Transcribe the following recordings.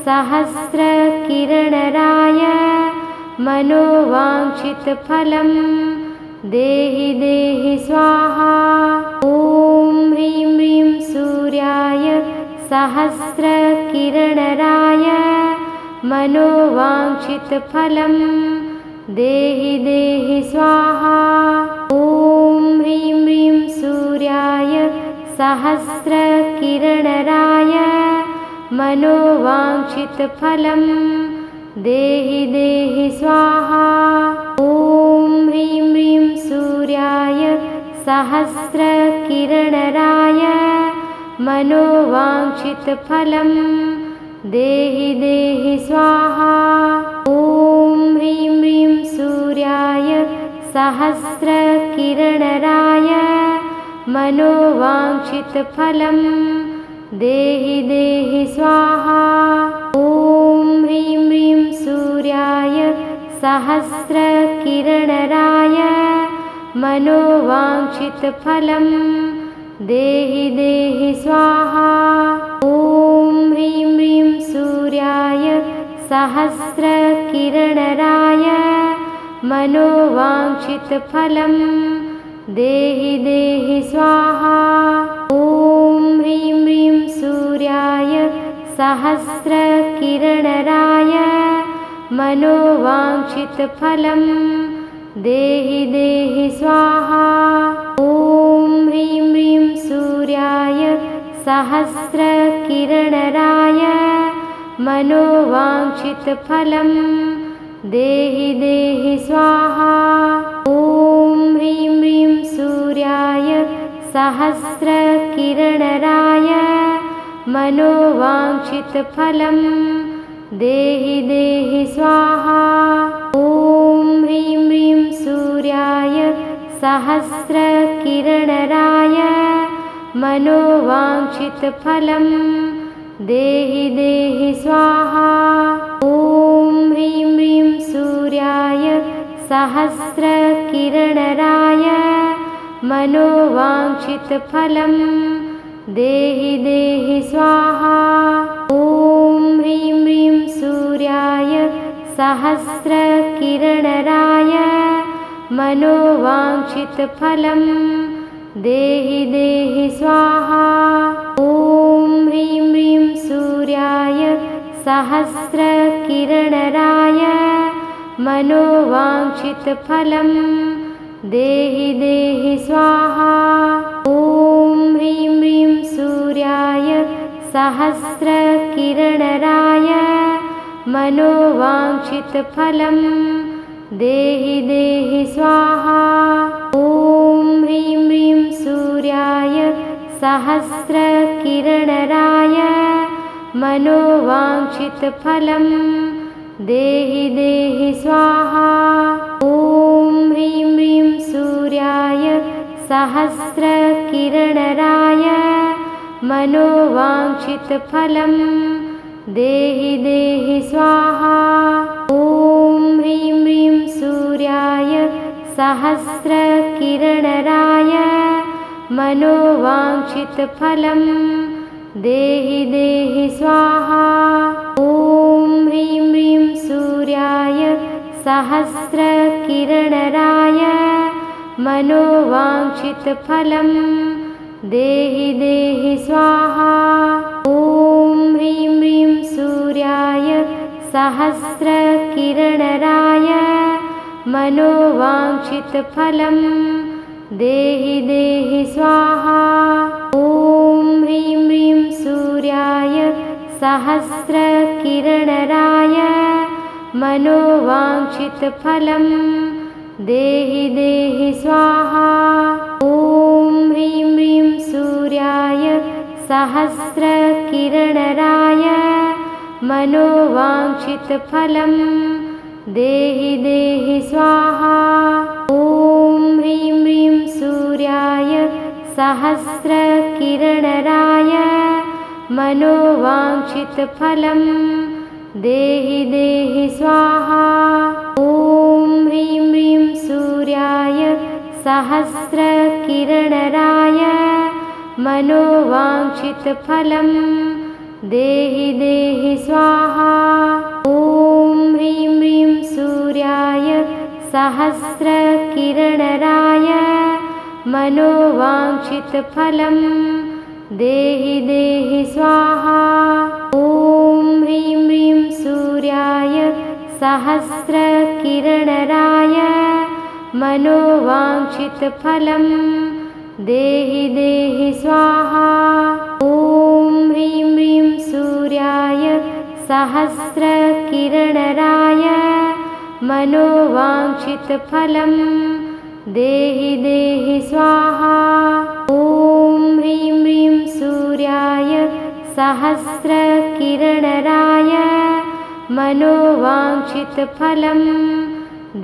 सहस्रकिरणराय मनोवाञ्छितफलं देहि देहि स्वाहा। ॐ ह्रीं ह्रीं सूर्याय सहस्रकिरणराय मनोवाञ्छितफलं देहि देहि स्वाहा। ॐ ह्रीं ह्रीं सूर्याय सहस्रकिरणराय मनोवाञ्छितफलं देहि देहि स्वाहा। ॐ ह्रीं ह्रीं सूर्याय सहस्रकिरणराय मनोवाञ्छितफलं देहि देहि स्वाहा। ॐ ह्रीं ह्रीं सूर्याय सहस्रकिरणराय मनोवाञ्छितफलं देहि देहि स्वाहा। ॐ ह्रीं ह्रीं सूर्याय सहस्रकिरणराय मनोवाञ्छितफलं देहि देहि स्वाहा। ॐ ह्रीं ह्रीं सूर्याय सहस्रकिरणराय मनोवाञ्छितफलं देहि देहि स्वाहा। ॐ ह्रीं ह्रीं सूर्याय सहस्रकिरणराय मनोवाञ्छितफलं देहि देहि स्वाहा। ॐ ह्रीं ह्रीं सूर्याय सहस्रकिरणराय मनोवाञ्छितफलं देहि देहि स्वाहा। ॐ ह्रीं ह्रीं सूर्याय सहस्रकिरणराय मनोवाञ्छितफलं देहि देहि स्वाहा। ॐ ह्रीं ह्रीं सूर्याय सहस्रकिरणराय मनोवाञ्छितफलं देहि देहि स्वाहा। ॐ ह्रीं ह्रीं सूर्याय सहस्रकिरणराय मनोवाञ्छितफलं देहि देहि स्वाहा। ॐ ह्रीं ह्रीं सूर्याय सहस्रकिरणराय मनोवाञ्छितफलं देहि देहि स्वाहा। ॐ ह्रीं ह्रीं सूर्याय सहस्रकिरणराय मनोवाञ्छितफलं देहि देहि स्वाहा। ॐ ह्रीं ह्रीं सूर्याय सहस्रकिरणराय मनोवाञ्छितफलं देहि देहि स्वाहा। ॐ ह्रीं ह्रीं सूर्याय सहस्रकिरणराय मनोवाञ्छितफलं देहि देहि स्वाहा। ॐ ह्रीं ह्रीं सूर्याय सहस्रकिरणराय मनोवाञ्छितफलं देहि देहि स्वाहा। ॐ ह्रीं ह्रीं सूर्याय सहस्रकिरणराय मनोवाञ्छितफलं देहि देहि स्वाहा। ॐ ह्रीं ह्रीं सूर्याय सहस्रकिरणराय मनोवाञ्छितफलं देहि देहि स्वाहा। ॐ ह्रीं ह्रीं सूर्याय सहस्रकिरणराय मनोवाञ्छितफलं देहि देहि स्वाहा। ॐ ह्रीं ह्रीं सूर्याय सहस्रकिरणराय मनोवाञ्छितफलं देहि देहि स्वाहा। ॐ ह्रीं ह्रीं सूर्याय सहस्रकिरणराय मनोवाञ्छितफलं देहि देहि स्वाहा। ॐ ह्रीं ह्रीं सूर्याय सहस्रकिरणराय मनोवाञ्छितफलं देहि देहि स्वाहा। ॐ ह्रीं ह्रीं सूर्याय सहस्रकिरणराय मनोवाञ्छितफलं देहि देहि स्वाहा। ॐ ह्रीं ह्रीं सूर्याय सहस्रकिरणराय मनोवाञ्छितफलं देहि देहि स्वाहा। ॐ ह्रीं ह्रीं सूर्याय सहस्रकिरणराय मनोवाञ्छितफलं देहि देहि स्वाहा। ॐ ह्रीं ह्रीं सूर्याय सहस्रकिरणराय मनोवाञ्छितफलं देहि देहि स्वाहा। ॐ ह्रीं ह्रीं सूर्याय सहस्रकिरणराय मनोवाञ्छितफलं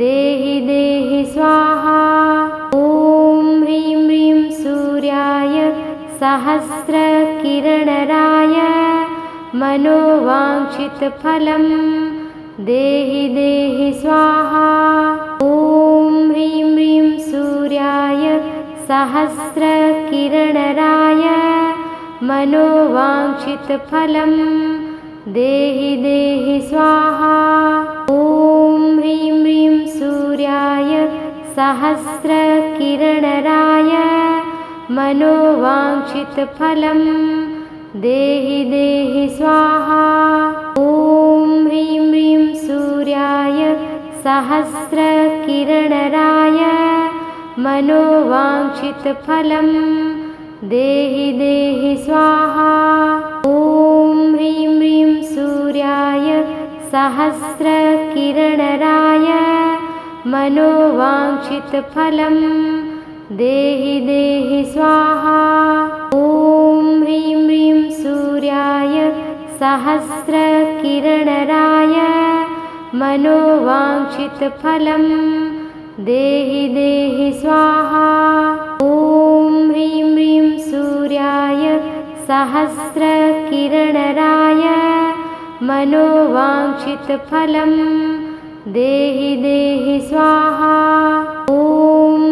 देहि देहि स्वाहा। ॐ ह्रीं ह्रीं सूर्याय सहस्रकिरणराय मनोवाञ्छितफलं देहि देहि स्वाहा। ॐ ह्रीं ह्रीं सूर्याय सहस्रकिरणराय मनोवाञ्छितफलं देहि देहि स्वाहा। ॐ ह्रीं ह्रीं सूर्याय सहस्रकिरणराय मनोवाञ्छितफलं देहि देहि स्वाहा। ॐ ह्रीं ह्रीं सूर्याय सहस्रकिरणराय मनोवाञ्छितफलं देहि देहि स्वाहा। ॐ ह्रीं ह्रीं सूर्याय सहस्रकिरणराय मनोवाञ्छितफलं देहि देहि स्वाहा। ॐ ह्रीं ह्रीं सूर्याय सहस्रकिरणराय मनोवाञ्छितफलं देहि देहि स्वाहा। ॐ ह्रीं ह्रीं सूर्याय सहस्रकिरणराय मनोवाञ्छितफलं देहि देहि स्वाहा। ॐ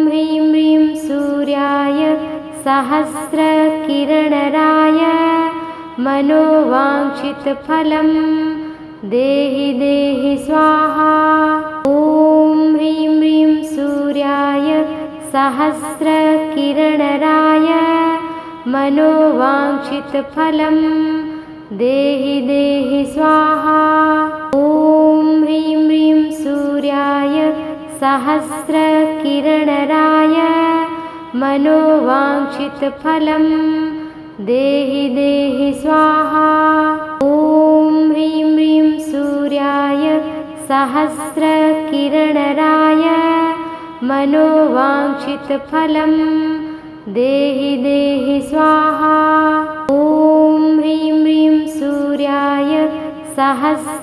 ह्रीं ह्रीं सूर्याय सहस्रकिरणराय मनोवाञ्छितफलं देहि देहि स्वाहा। ॐ ह्रीं ह्रीं सूर्याय सहस्रकिरणराय मनोवाञ्छितफलं देहि देहि स्वाहा। ॐ ह्रीं ह्रीं सूर्याय सहस्रकिरणराय मनोवाञ्छितफलं देहि देहि स्वाहा। ॐ ह्रीं ह्रीं सूर्याय सहस्रकिरणराय मनोवाञ्छितफलं देहि देहि स्वाहा। ॐ ह्रीं ह्रीं सूर्याय सहस्रकिरणराय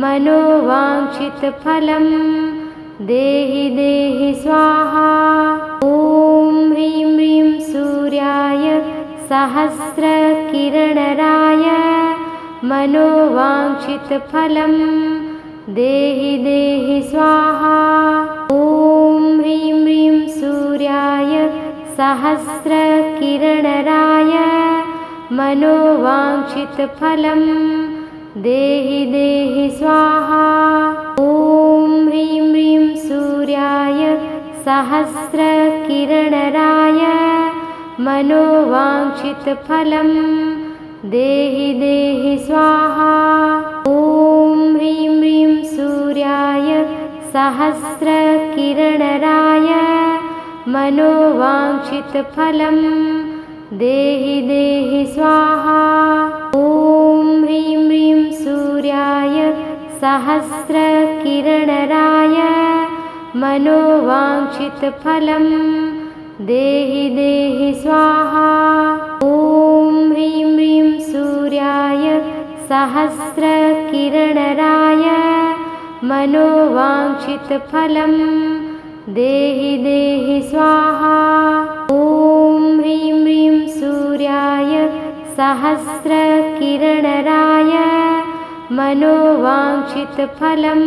मनोवाञ्छितफलं देहि देहि स्वाहा। ॐ ह्रीं ह्रीं सूर्याय सहस्रकिरणराय मनोवाञ्छितफलं देहि देहि स्वाहा। ॐ ह्रीं ह्रीं सूर्याय सहस्रकिरणराय मनोवाञ्छितफलं देहि देहि स्वाहा। ॐ ह्रीं ह्रीं सूर्याय सहस्रकिरणराय मनोवाञ्छितफलं देहि देहि स्वाहा। ॐ ह्रीं ह्रीं सूर्याय सहस्रकिरणराय मनोवाञ्छितफलं देहि देहि स्वाहा। ॐ ह्रीं ह्रीं सूर्याय सहस्रकिरणराय मनोवाञ्छितफलं देहि देहि स्वाहा। ॐ ह्रीं ह्रीं सूर्याय सहस्रकिरणराय मनोवाञ्छितफलं देहि देहि स्वाहा। ॐ ह्रीं ह्रीं सूर्याय सहस्रकिरणराय मनोवाञ्छितफलं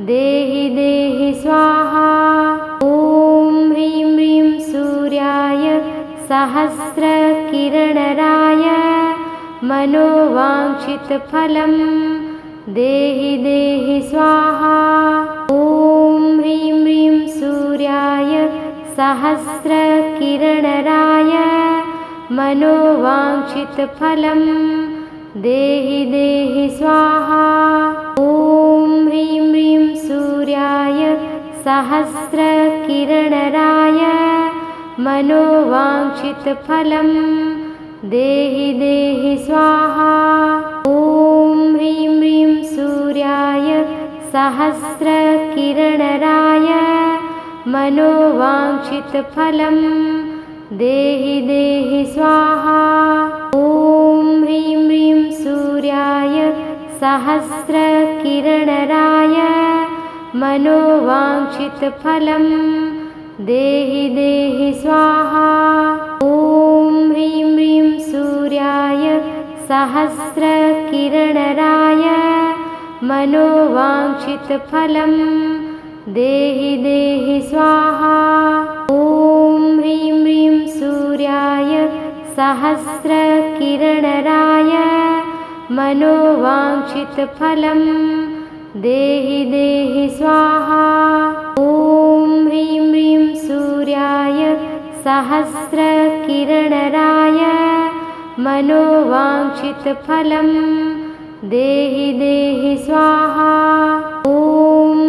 देहि देहि स्वाहा। ॐ ह्रीं ह्रीं सूर्याय सहस्रकिरणराय मनोवाञ्छितफलं देहि देहि स्वाहा। ॐ ह्रीं ह्रीं सूर्याय सहस्रकिरणराय मनोवाञ्छितफलं देहि देहि स्वाहा। ॐ ह्रीं ह्रीं सूर्याय सहस्रकिरणराय मनोवाञ्छितफलं देहि देहि स्वाहा। ॐ ह्रीं ह्रीं सूर्याय सहस्रकिरणराय मनोवाञ्छितफलं देहि देहि स्वाहा। ॐ ह्रीं ह्रीं सूर्याय सहस्रकिरणराय मनोवाञ्छितफलं देहि देहि स्वाहा। ॐ ह्रीं ह्रीं सूर्याय सहस्रकिरणराय मनोवाञ्छितफलं देहि देहि स्वाहा। ॐ ह्रीं ह्रीं सूर्याय सहस्रकिरणराय मनोवाञ्छितफलं देहि देहि स्वाहा। ॐ ह्रीं ह्रीं सूर्याय सहस्रकिरणराय मनोवाञ्छितफलं देहि देहि स्वाहा। ॐ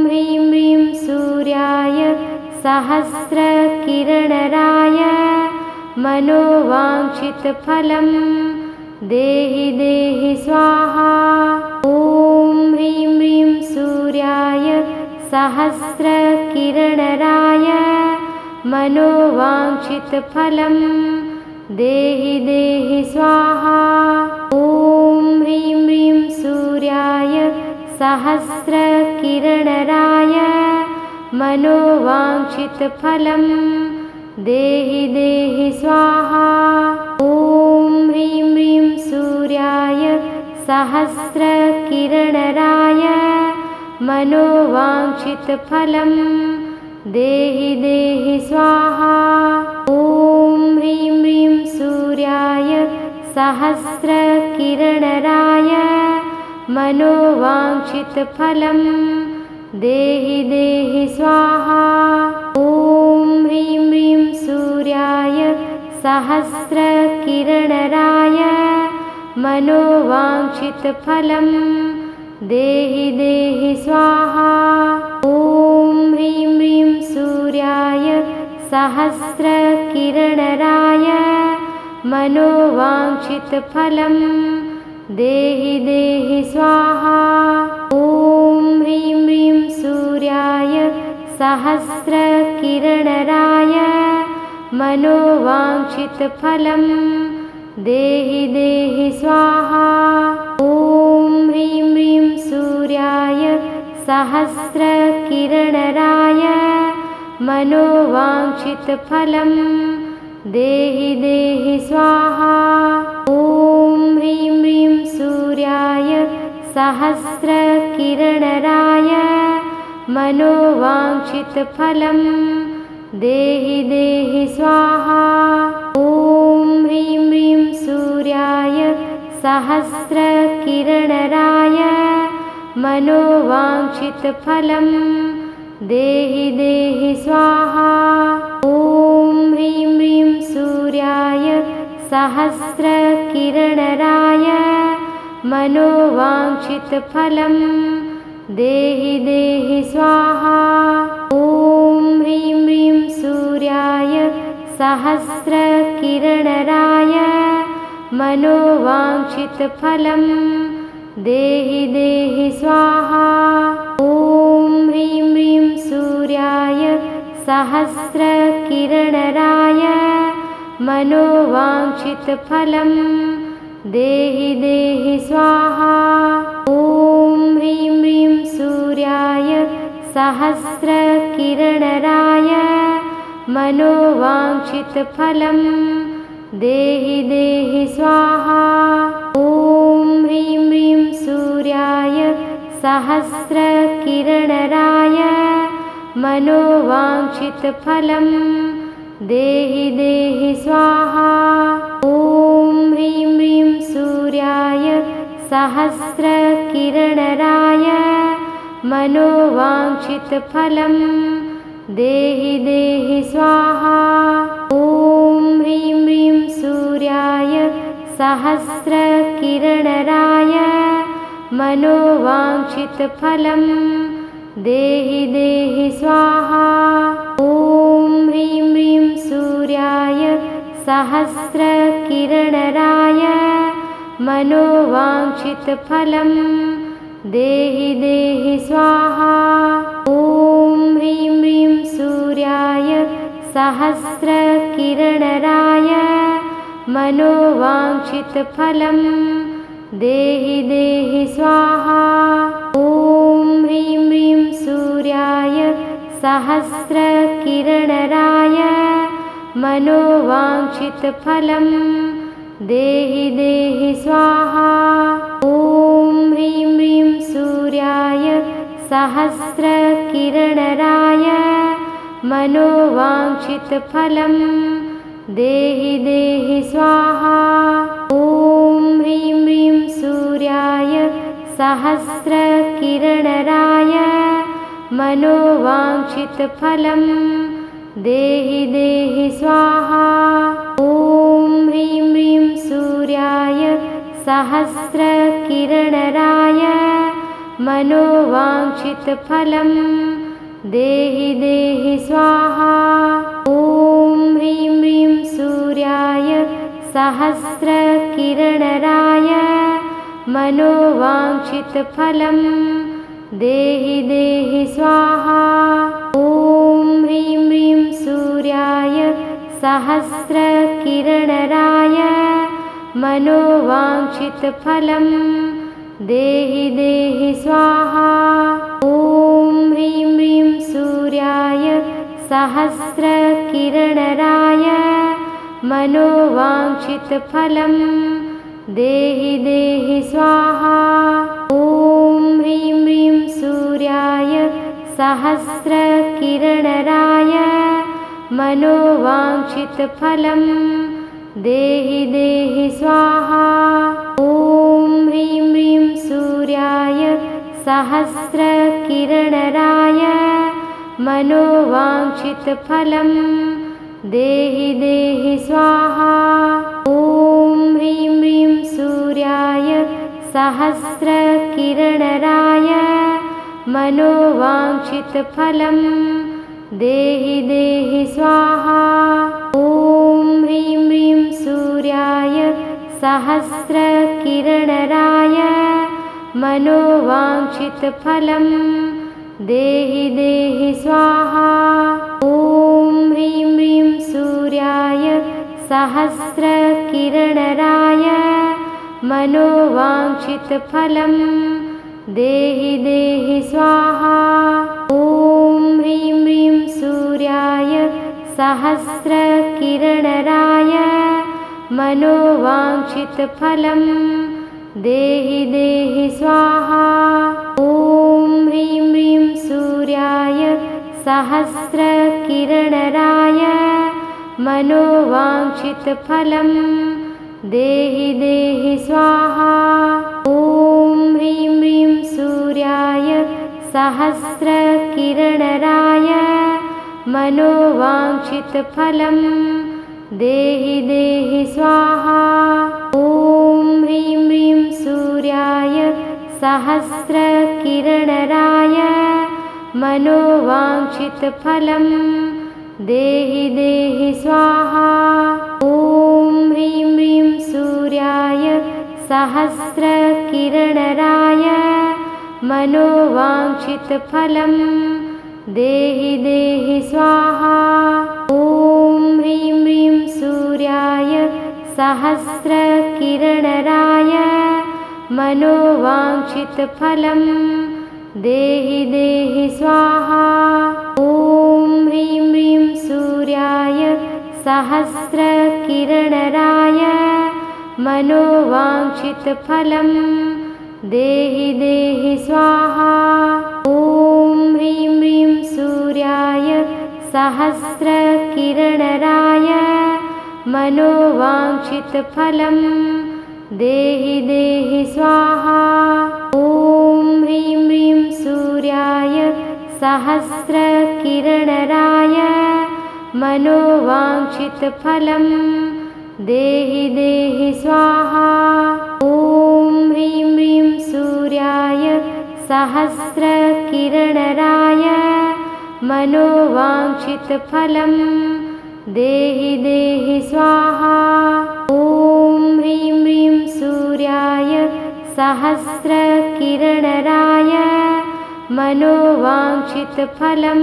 ह्रीं ह्रीं सूर्याय सहस्रकिरणराय मनोवाञ्छितफलं देहि देहि स्वाहा। ॐ ह्रीं ह्रीं सूर्याय सहस्रकिरणराय मनोवाञ्छितफलं देहि देहि स्वाहा। ॐ ह्रीं ह्रीं सूर्याय सहस्रकिरणराय मनोवाञ्छितफलं देहि देहि स्वाहा। ॐ ह्रीं ह्रीं सूर्याय सहस्रकिरणराय मनोवाञ्छितफलं देहि देहि स्वाहा। ॐ ह्रीं ह्रीं सूर्याय सहस्रकिरणराय मनोवाञ्छितफलं देहि देहि स्वाहा। ॐ ह्रीं ह्रीं सूर्याय सहस्रकिरणराय मनोवाञ्छितफलं देहि देहि स्वाहा। ॐ ह्रीं ह्रीं सूर्याय सहस्रकिरणराय मनोवाञ्छितफलं देहि देहि स्वाहा। ॐ ह्रीं ह्रीं सूर्याय सहस्रकिरणराय मनोवाञ्छितफलं देहि देहि स्वाहा। ॐ ह्रीं ह्रीं सूर्याय सहस्रकिरणराय मनोवाञ्छितफलं देहि देहि स्वाहा। ॐ ह्रीं ह्रीं सूर्याय सहस्रकिरणराय मनोवाञ्छितफलं देहि देहि स्वाहा। ॐ ह्रीं ह्रीं सूर्याय सहस्रकिरणराय मनोवाञ्छितफलं देहि देहि स्वाहा। ॐ ह्रीं ह्रीं सूर्याय सहस्रकिरणराय मनोवाञ्छितफलं देहि देहि स्वाहा। ॐ ह्रीं ह्रीं सूर्याय सहस्रकिरणराय मनोवाञ्छितफलं देहि देहि स्वाहा। ॐ ह्रीं ह्रीं सूर्याय सहस्रकिरणराय मनोवाञ्छितफलं देहि देहि स्वाहा। ॐ ह्रीं ह्रीं सूर्याय सहस्रकिरणराय मनोवाञ्छितफलं देहि देहि स्वाहा। ॐ ह्रीं ह्रीं सूर्याय सहस्रकिरणराय मनोवाञ्छितफलं देहि देहि स्वाहा। ॐ ह्रीं ह्रीं सूर्याय सहस्रकिरणराय मनोवाञ्छितफलं देहि देहि स्वाहा। ॐ ह्रीं ह्रीं सूर्याय सहस्रकिरणराय मनोवाञ्छितफलं देहि देहि स्वाहा। ॐ ह्रीं ह्रीं सूर्याय सहस्रकिरणराय मनोवाञ्छितफलं देहि देहि स्वाहा। ॐ ह्रीं ह्रीं सूर्याय सहस्रकिरणराय मनोवाञ्छितफलं देहि देहि स्वाहा। ॐ ह्रीं ह्रीं सूर्याय सहस्रकिरणराय मनोवाञ्छितफलं देहि देहि स्वाहा। ॐ ह्रीं ह्रीं सूर्याय सहस्रकिरणराय मनोवाञ्छितफलं देहि देहि स्वाहा। ॐ ह्रीं ह्रीं सूर्याय सहस्रकिरणराय मनोवाञ्छितफलं देहि देहि स्वाहा। ॐ ह्रीं ह्रीं सूर्याय सहस्रकिरणराय मनोवाञ्छितफलं देहि देहि स्वाहा। ॐ ह्रीं ह्रीं सूर्याय सहस्रकिरणराय मनोवाञ्छितफलं देहि देहि स्वाहा। ॐ ह्रीं ह्रीं सूर्याय सहस्रकिरणराय मनोवाञ्छितफलं देहि देहि स्वाहा। ॐ ह्रीं ह्रीं सूर्याय सहस्रकिरणराय मनोवाञ्छितफलं देहि देहि स्वाहा। ॐ ह्रीं ह्रीं सूर्याय सहस्रकिरणराय मनोवाञ्छितफलं देहि देहि स्वाहा। ॐ ह्रीं ह्रीं सूर्याय सहस्रकिरणराय मनोवाञ्छितफलं देहि देहि स्वाहा। ॐ ह्रीं ह्रीं सूर्याय सहस्रकिरणराय मनोवाञ्छितफलं देहि देहि स्वाहा। ॐ ह्रीं ह्रीं सूर्याय सहस्रकिरणराय मनोवाञ्छितफलं देहि देहि स्वाहा। ॐ ह्रीं ह्रीं सूर्याय सहस्रकिरणराय मनोवाञ्छितफलं देहि देहि स्वाहा। ॐ ह्रीं ह्रीं सूर्याय सहस्रकिरणराय मनोवाञ्छितफलं देहि देहि स्वाहा। ॐ ह्रीं ह्रीं सूर्याय सहस्रकिरणराय मनोवाञ्छितफलं देहि देहि स्वाहा। ॐ ह्रीं ह्रीं सूर्याय सहस्रकिरणराय मनोवाञ्छितफलं देहि देहि स्वाहा। ॐ ह्रीं ह्रीं सूर्याय सहस्रकिरणराय मनोवाञ्छितफलं देहि देहि स्वाहा। ॐ ह्रीं ह्रीं सूर्याय सहस्रकिरणराय मनोवाञ्छितफलं देहि देहि स्वाहा। ॐ ह्रीं ह्रीं सूर्याय सहस्रकिरणराय मनोवाञ्छितफलं देहि देहि स्वाहा। ॐ ह्रीं ह्रीं सूर्याय सहस्रकिरणराय मनोवाञ्छितफलं देहि देहि स्वाहा। ॐ ह्रीं ह्रीं सूर्याय सहस्रकिरणराय मनोवाञ्छितफलं देहि देहि स्वाहा। ॐ ह्रीं ह्रीं सूर्याय सहस्रकिरणराय मनोवाञ्छितफलं देहि देहि स्वाहा। ॐ ह्रीं ह्रीं सूर्याय सहस्रकिरणराय मनोवाञ्छितफलं देहि देहि स्वाहा। ॐ ह्रीं ह्रीं सूर्याय सहस्रकिरणराय मनोवाञ्छितफलं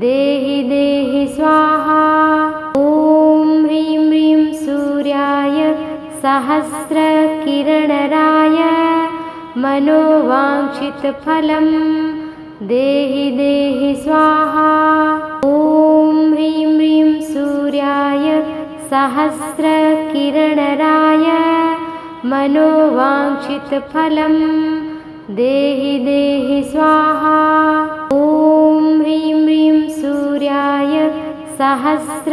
देहि देहि स्वाहा। ॐ ह्रीं ह्रीं सूर्याय सहस्रकिरणराय मनोवाञ्छितफलं देहि देहि स्वाहा। ॐ ह्रीं ह्रीं सूर्याय सहस्रकिरणराय मनोवाञ्छितफलं देहि देहि स्वाहा। ॐ ह्रीं ह्रीं सूर्याय सहस्रकिरणराय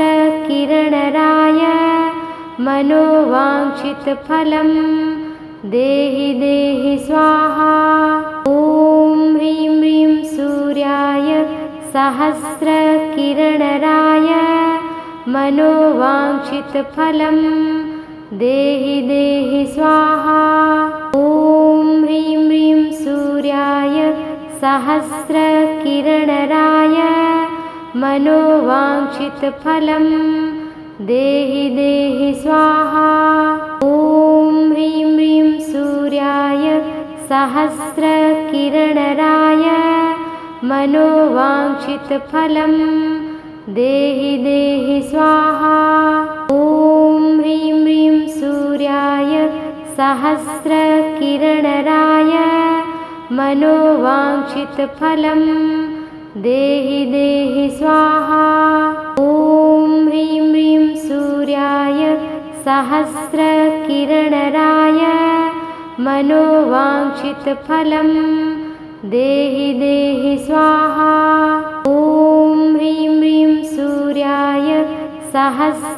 मनोवाञ्छितफलं देहि देहि स्वाहा। ॐ ह्रीं ह्रीं सूर्याय सहस्रकिरणराय मनोवाञ्छितफलं देहि देहि स्वाहा। ॐ ह्रीं ह्रीं सूर्याय सहस्रकिरणराय मनोवाञ्छितफलं देहि देहि स्वाहा। ॐ ह्रीं ह्रीं सूर्याय सहस्रकिरणराय मनोवाञ्छितफलं देहि देहि स्वाहा। ॐ ह्रीं ह्रीं सूर्याय सहस्रकिरणराय मनोवाञ्छितफलं देहि देहि स्वाहा। ॐ ह्रीं ह्रीं सूर्याय सहस्रकिरणराय मनोवाञ्छितफलं देहि देहि स्वाहा। ॐ ह्रीं ह्रीं सूर्याय सहस्रकिरणराय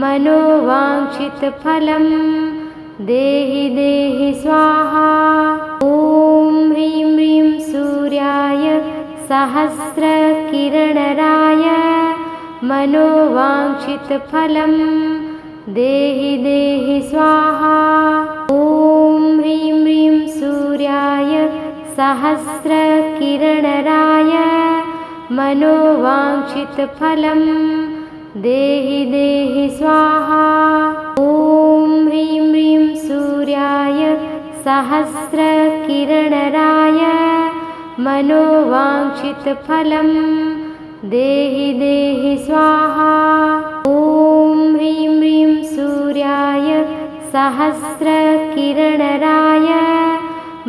मनोवाञ्छितफलं देहि देहि स्वाहा। ॐ ह्रीं ह्रीं सूर्याय सहस्रकिरणराय मनोवाञ्छितफलं देहि देहि स्वाहा। ॐ ह्रीं ह्रीं सूर्याय सहस्रकिरणराय मनोवाञ्छितफलं देहि देहि स्वाहा। ॐ ह्रीं ह्रीं सूर्याय सहस्रकिरणराय मनोवाञ्छितफलं देहि देहि स्वाहा। ॐ ह्रीं ह्रीं सूर्याय सहस्रकिरणराय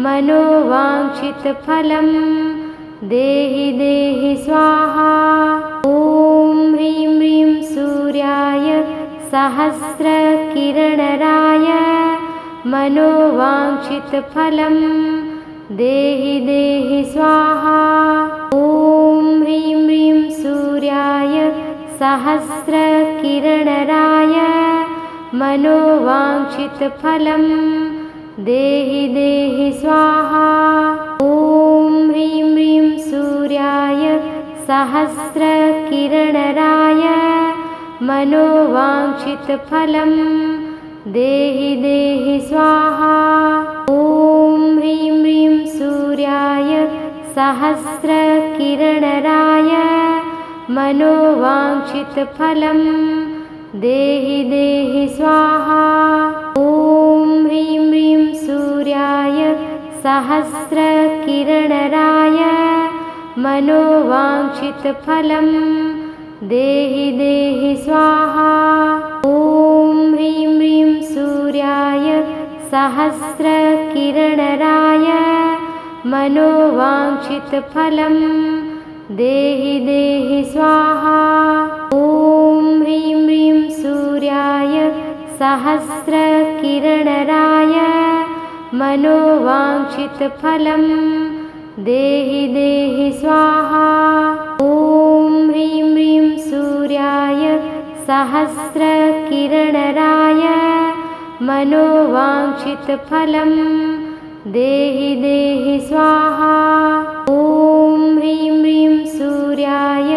मनोवाञ्छितफलं देहि देहि स्वाहा। ॐ ह्रीं ह्रीं सूर्याय सहस्रकिरणराय मनोवाञ्छितफलं देहि देहि स्वाहा। ॐ ह्रीं ह्रीं सूर्याय सहस्रकिरणराय मनोवाञ्छितफलं देहि देहि स्वाहा। ॐ ह्रीं ह्रीं सूर्याय सहस्रकिरणराय मनोवाञ्छितफलं देहि देहि स्वाहा। ॐ ह्रीं ह्रीं सूर्याय सहस्रकिरणराय मनोवाञ्छितफलं देहि देहि स्वाहा। ॐ ह्रीं ह्रीं सूर्याय सहस्रकिरणराय मनोवाञ्छितफलं देहि देहि स्वाहा। ॐ ह्रीं ह्रीं सूर्याय सहस्रकिरणराय मनोवाञ्छितफलं देहि देहि स्वाहा। ॐ ह्रीं ह्रीं सूर्याय सहस्रकिरणराय मनोवाञ्छितफलं देहि देहि स्वाहा। ॐ ह्रीं ह्रीं सूर्याय सहस्रकिरणराय मनोवाञ्छितफलं देहि देहि स्वाहा। ॐ ह्रीं ह्रीं सूर्याय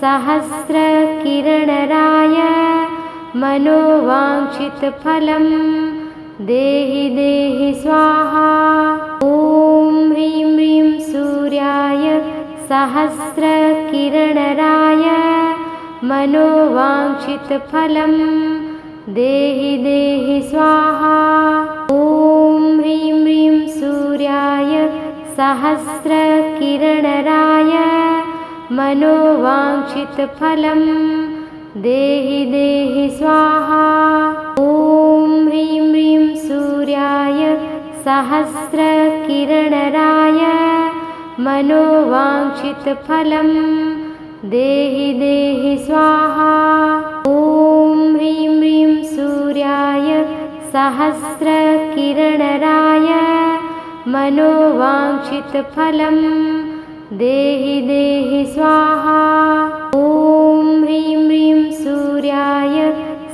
सहस्रकिरणराय मनोवाञ्छितफलं देहि देहि स्वाहा। ॐ ह्रीं ह्रीं सूर्याय सहस्रकिरणराय मनोवाञ्छितफलं देहि देहि स्वाहा। ॐ ह्रीं ह्रीं सूर्याय सहस्रकिरणराय मनोवाञ्छितफलं देहि देहि स्वाहा। ॐ ह्रीं ह्रीं सूर्याय सहस्रकिरणराय मनोवाञ्छितफलं देहि देहि स्वाहा। ॐ ह्रीं ह्रीं सूर्याय सहस्रकिरणराय मनोवाञ्छितफलं देहि देहि स्वाहा। ॐ ह्रीं ह्रीं सूर्याय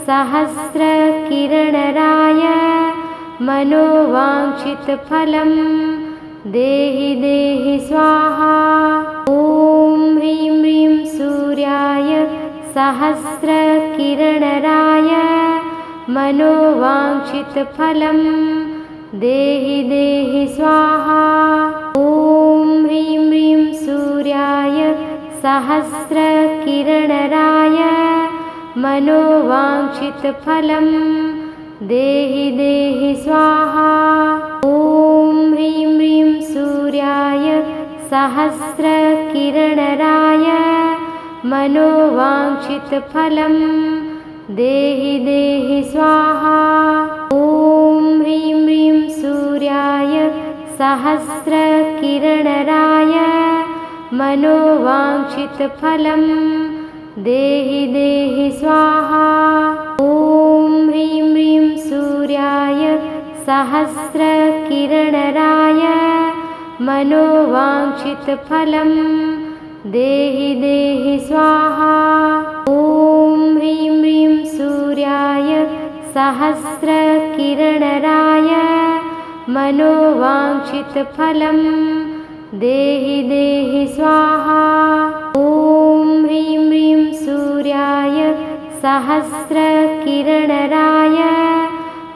सहस्रकिरणराय मनोवाञ्छितफलं देहि देहि स्वाहा। ॐ ह्रीं ह्रीं सूर्याय सहस्रकिरणराय मनोवाञ्छितफलं देहि देहि स्वाहा। ॐ ह्रीं ह्रीं सूर्याय सहस्रकिरणराय मनोवाञ्छितफलं देहि देहि स्वाहा। ॐ ह्रीं ह्रीं सूर्याय सहस्रकिरणराय मनोवाञ्छितफलं देहि देहि स्वाहा। ॐ ह्रीं ह्रीं सूर्याय सहस्रकिरणराय मनोवाञ्छितफलं देहि देहि स्वाहा। ॐ ह्रीं ह्रीं सूर्याय सहस्रकिरणराय मनोवाञ्छितफलं देहि देहि स्वाहा। ॐ ह्रीं ह्रीं सूर्याय सहस्रकिरणराय मनोवाञ्छितफलं देहि देहि स्वाहा। ॐ ह्रीं ह्रीं सूर्याय सहस्रकिरणराय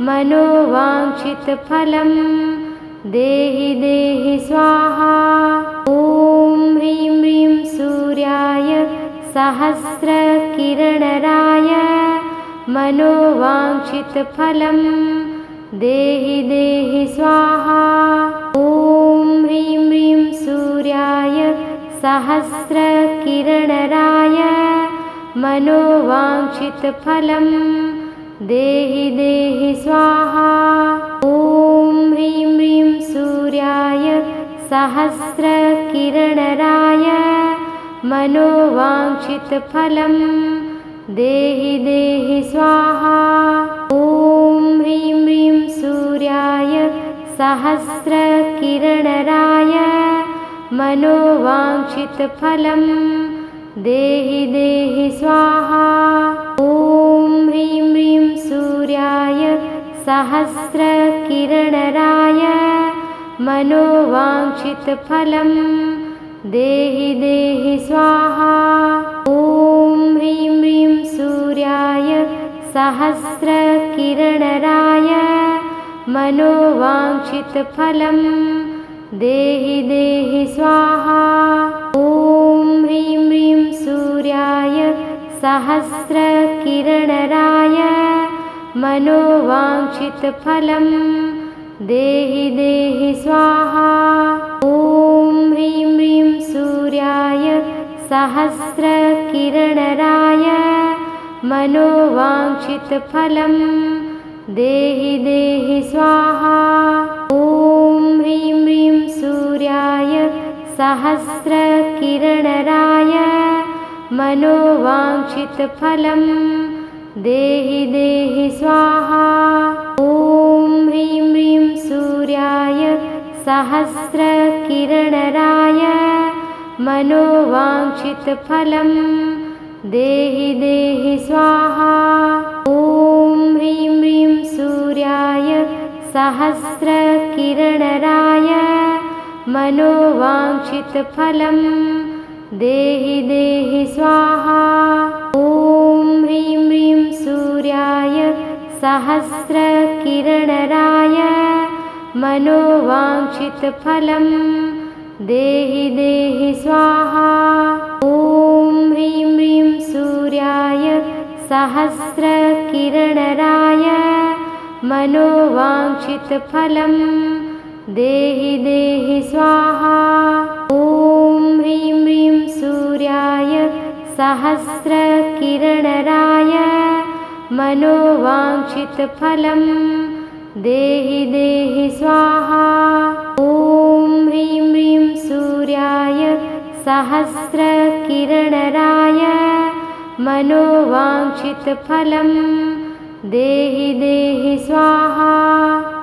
मनोवाञ्छितफलं देहि देहि स्वाहा। ॐ ह्रीं ह्रीं सूर्याय सहस्रकिरणराय मनोवाञ्छितफलं देहि देहि स्वाहा। ॐ ह्रीं ह्रीं सूर्याय सहस्रकिरणराय मनोवाञ्छितफलं देहि देहि स्वाहा। ॐ ह्रीं ह्रीं सूर्याय सहस्रकिरणराय मनोवाञ्छितफलं देहि देहि स्वाहा। ॐ ह्रीं ह्रीं सूर्याय सहस्रकिरणराय मनोवाञ्छितफलं देहि देहि स्वाहा। ॐ ह्रीं ह्रीं सूर्याय सहस्रकिरणराय मनोवाञ्छितफलं देहि देहि स्वाहा। ॐ ह्रीं ह्रीं सूर्याय सहस्रकिरणराय मनोवाञ्छितफलं देहि देहि स्वाहा। ॐ ह्रीं ह्रीं सूर्याय सहस्रकिरणराय मनोवाञ्छितफलं देहि देहि स्वाहा। ॐ ह्रीं ह्रीं सूर्याय सहस्रकिरणराय मनोवाञ्छितफलं देहि देहि स्वाहा। ॐ ह्रीं ह्रीं सूर्याय सहस्रकिरणराय मनोवाञ्छितफलं देहि देहि स्वाहा। ॐ ह्रीं ह्रीं सूर्याय सहस्रकिरणराय मनोवाञ्छितफलं देहि देहि स्वाहा। ॐ ह्रीं ह्रीं सूर्याय सहस्रकिरणराय मनोवाञ्छितफलं देहि देहि स्वाहा। ॐ ह्रीं ह्रीं सूर्याय सहस्रकिरणराय मनोवाञ्छितफलं देहि देहि स्वाहा। ॐ ह्रीं ह्रीं सूर्याय सहस्रकिरणराय मनोवाञ्छितफलं देहि देहि स्वाहा। ॐ ह्रीं ह्रीं सूर्याय सहस्रकिरणराय मनोवाञ्छितफलं देहि देहि स्वाहा। ॐ ह्रीं ह्रीं सूर्याय सहस्रकिरणराय मनोवाञ्छितफलं देहि देहि स्वाहा।